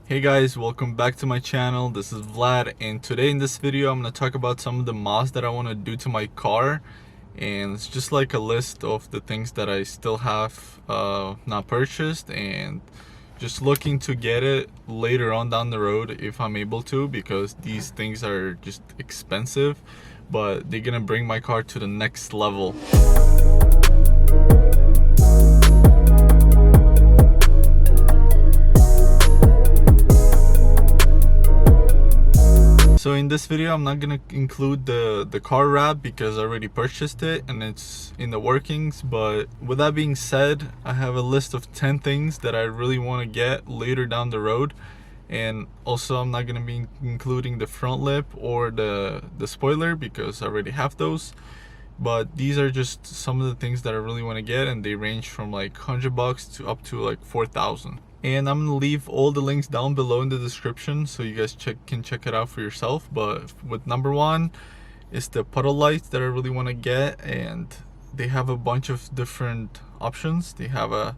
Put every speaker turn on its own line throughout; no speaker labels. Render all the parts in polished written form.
Hey guys, welcome back to my channel. This is Vlad, and today in this video I'm going to talk about some of the mods that I want to do to my car. And it's just like a list of the things that I still have not purchased, and just looking to get it later on down the road if I'm able to, because these things are just expensive, but they're gonna bring my car to the next level. So in this video I'm not gonna include the car wrap because I already purchased it and it's in the workings. But with that being said, I have a list of 10 things that I really want to get later down the road. And also I'm not gonna be including the front lip or the spoiler because I already have those. But these are just some of the things that I really want to get, and they range from like $100 to up to like 4,000. And I'm gonna leave all the links down below in the description so you guys can check it out for yourself. But with number one is the puddle lights that I really want to get, and they have a bunch of different options. They have a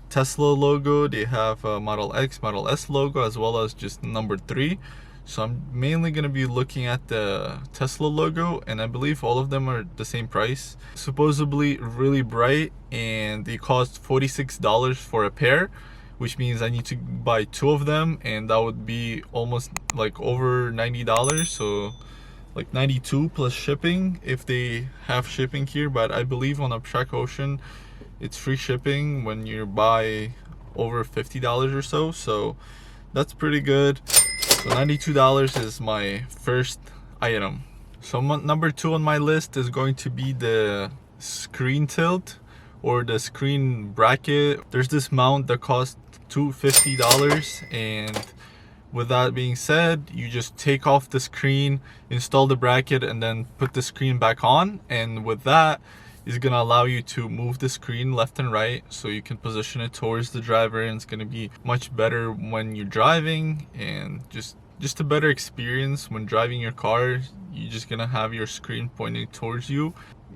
Tesla logo, they have a Model X, Model S logo, as well as just number 3. So I'm mainly going to be looking at the Tesla logo, and I believe all of them are the same price. Supposedly really bright, and they cost $46 for a pair, which means I need to buy 2 of them, and that would be almost like over $90. So like 92 plus shipping if they have shipping here. But I believe on Uptrack Ocean it's free shipping when you buy over $50 or so. So that's pretty good. So $92 is my first item. So number 2 on my list is going to be the screen tilt or the screen bracket. There's this mount that costs $250, and with that being said, you just take off the screen, install the bracket, and then put the screen back on. And with that, is going to allow you to move the screen left and right, so you can position it towards the driver, and it's going to be much better when you're driving, and just a better experience when driving your car. You're just going to have your screen pointing towards you.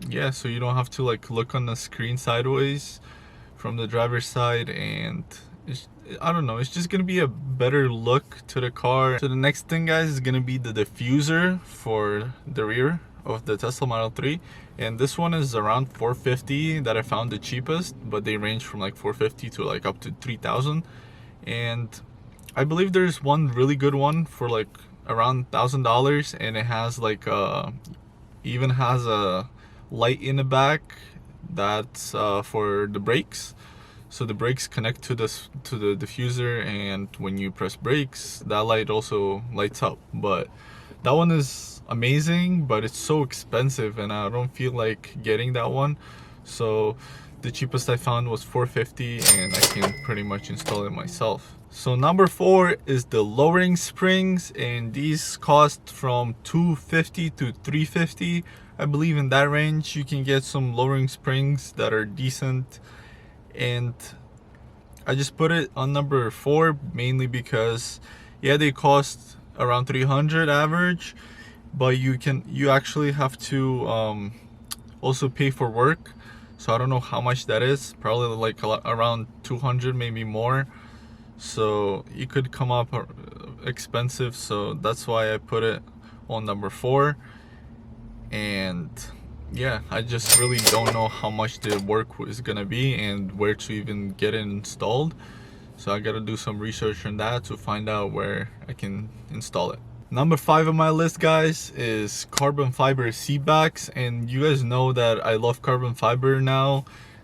Yeah, so you don't have to like look on the screen sideways from the driver's side, and I don't know, it's just going to be a better look to the car. So the next thing, guys, is going to be the diffuser for the rear of the Tesla Model 3, and this one is around $450 that I found the cheapest, but they range from like $450 to like up to $3,000. And I believe there's one really good one for like around $1,000, and it has like even has a light in the back that's for the brakes. So the brakes connect to the diffuser, and when you press brakes, that light also lights up. But that one is amazing, but it's so expensive, and I don't feel like getting that one. So the cheapest I found was $450, and I can pretty much install it myself. So number 4 is the lowering springs, and these cost from $250 to $350. I believe in that range you can get some lowering springs that are decent. And I just put it on number 4 mainly because, yeah, they cost around $300 average, but you actually have to also pay for work. So I don't know how much that is, probably like around $200, maybe more. So it could come up expensive, so that's why I put it on number 4. And yeah, I just really don't know how much the work is gonna be and where to even get it installed. So I gotta do some research on that to find out where I can install it. Number 5 on my list, guys, is carbon fiber seat backs. And you guys know that I love carbon fiber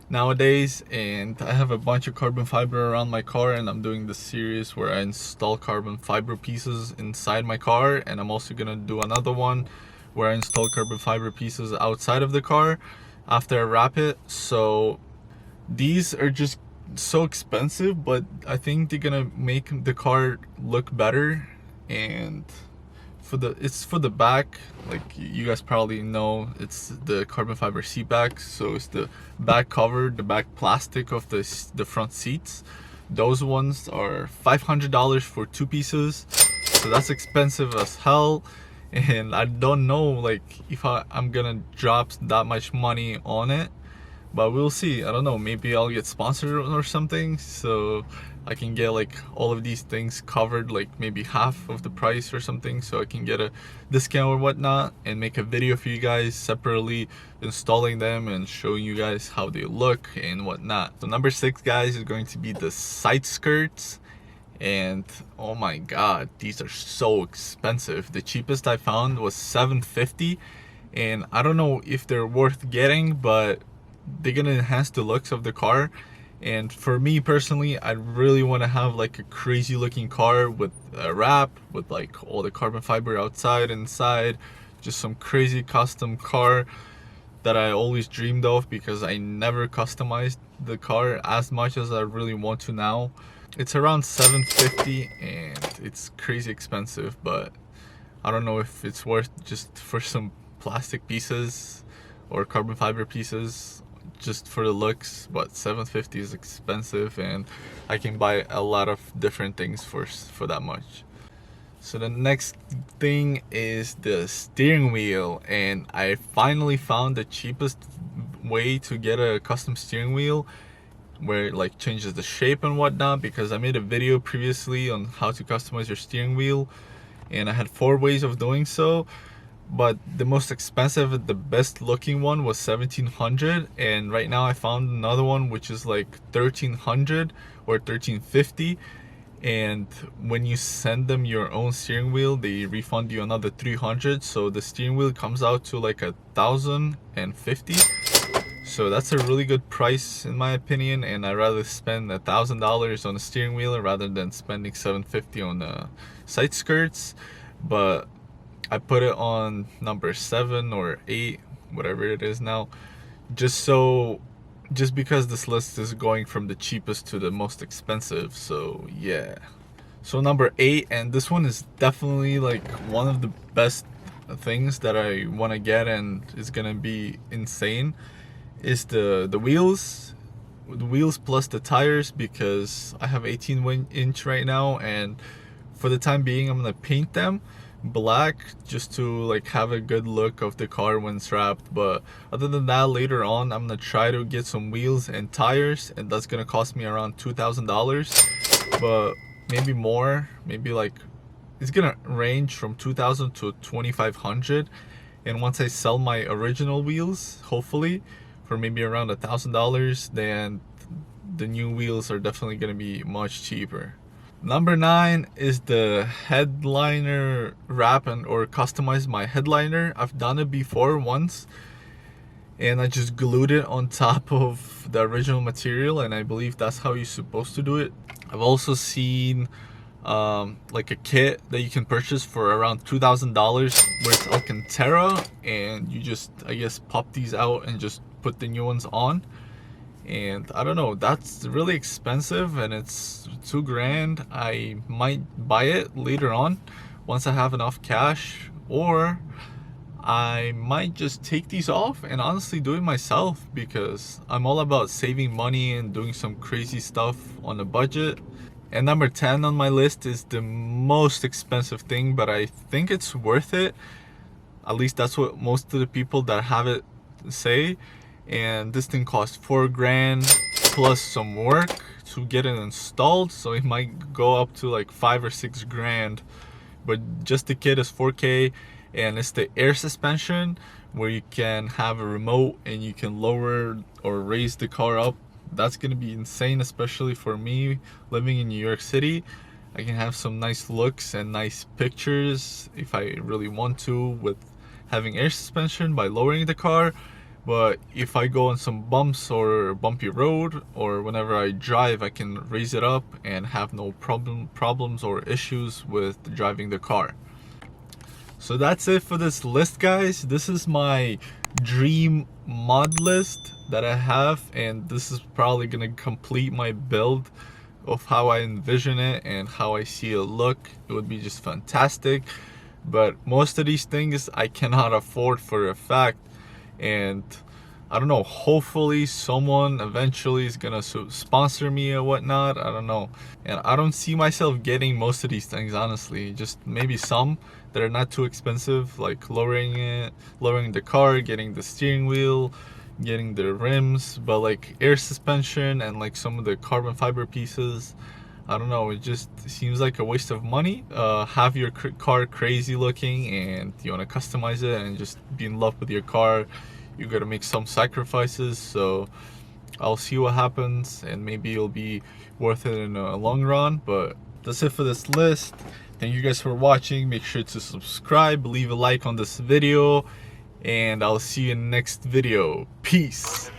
nowadays, and I have a bunch of carbon fiber around my car, and I'm doing this series where I install carbon fiber pieces inside my car, and I'm also gonna do another one where I install carbon fiber pieces outside of the car after I wrap it. So these are just so expensive, but I think they're gonna make the car look better. And it's for the back, like you guys probably know, it's the carbon fiber seat back. So it's the back cover, the back plastic of the front seats. Those ones are $500 for 2 pieces, so that's expensive as hell. And I don't know like if I'm gonna drop that much money on it, but we'll see. I don't know, maybe I'll get sponsored or something, so I can get like all of these things covered, like maybe half of the price or something, so I can get a discount or whatnot, and make a video for you guys separately installing them and showing you guys how they look and whatnot. So number 6, guys, is going to be the side skirts. And oh my god, these are so expensive. The cheapest I found was $750, and I don't know if they're worth getting, but they're gonna enhance the looks of the car. And for me personally, I really want to have like a crazy looking car with a wrap, with like all the carbon fiber outside, inside, just some crazy custom car that I always dreamed of, because I never customized the car as much as I really want to now. It's around $750 and it's crazy expensive, but I don't know if it's worth just for some plastic pieces or carbon fiber pieces just for the looks. But $750 is expensive, and I can buy a lot of different things for that much. So the next thing is the steering wheel, and I finally found the cheapest way to get a custom steering wheel where it like changes the shape and whatnot, because I made a video previously on how to customize your steering wheel, and I had 4 ways of doing so. But the most expensive and the best looking one was $1,700, and right now I found another one which is like $1,300 or $1,350. And when you send them your own steering wheel, they refund you another $300, so the steering wheel comes out to like $1,050. So that's a really good price in my opinion, and I'd rather spend $1,000 on a steering wheel rather than spending $750 on the side skirts. But I put it on number 7 or 8, whatever it is now, just because this list is going from the cheapest to the most expensive. So yeah. So number 8, and this one is definitely like one of the best things that I want to get, and it's gonna be insane, is the wheels. The wheels plus the tires, because I have 18-inch right now, and for the time being I'm gonna paint them black just to like have a good look of the car when it's wrapped. But other than that, later on I'm gonna try to get some wheels and tires, and that's gonna cost me around $2,000, but maybe more, maybe like it's gonna range from $2,000 to $2,500. And once I sell my original wheels, hopefully for maybe around $1,000, then the new wheels are definitely gonna be much cheaper. Number 9 is the headliner wrap or customize my headliner. I've done it before once, and I just glued it on top of the original material, and I believe that's how you're supposed to do it. I've also seen like a kit that you can purchase for around $2,000 where it's Alcantara, and you just, I guess, pop these out and just put the new ones on. And I don't know, that's really expensive, and it's $2,000. I might buy it later on once I have enough cash, or I might just take these off and honestly do it myself, because I'm all about saving money and doing some crazy stuff on a budget. And number 10 on my list is the most expensive thing, but I think it's worth it. At least that's what most of the people that have it say. And this thing costs $4,000 plus some work to get it installed, so it might go up to like $5,000 or $6,000. But just the kit is $4,000, and it's the air suspension where you can have a remote and you can lower or raise the car up. That's gonna be insane, especially for me living in New York City. I can have some nice looks and nice pictures if I really want to with having air suspension by lowering the car. But if I go on some bumps or bumpy road, or whenever I drive, I can raise it up and have no problems or issues with driving the car. So that's it for this list, guys. This is my dream mod list that I have, and this is probably gonna complete my build of how I envision it and how I see it look. It would be just fantastic. But most of these things I cannot afford for a fact, and I don't know, hopefully someone eventually is gonna sponsor me or whatnot. I don't know, and I don't see myself getting most of these things, honestly. Just maybe some that are not too expensive, like lowering the car, getting the steering wheel, getting the rims, but like air suspension and like some of the carbon fiber pieces, I don't know, it just seems like a waste of money. Have your car crazy looking and you want to customize it and just be in love with your car, you got to make some sacrifices. So I'll see what happens, and maybe it'll be worth it in a long run. But that's it for this list. Thank you guys for watching. Make sure to subscribe, leave a like on this video, and I'll see you in the next video. Peace.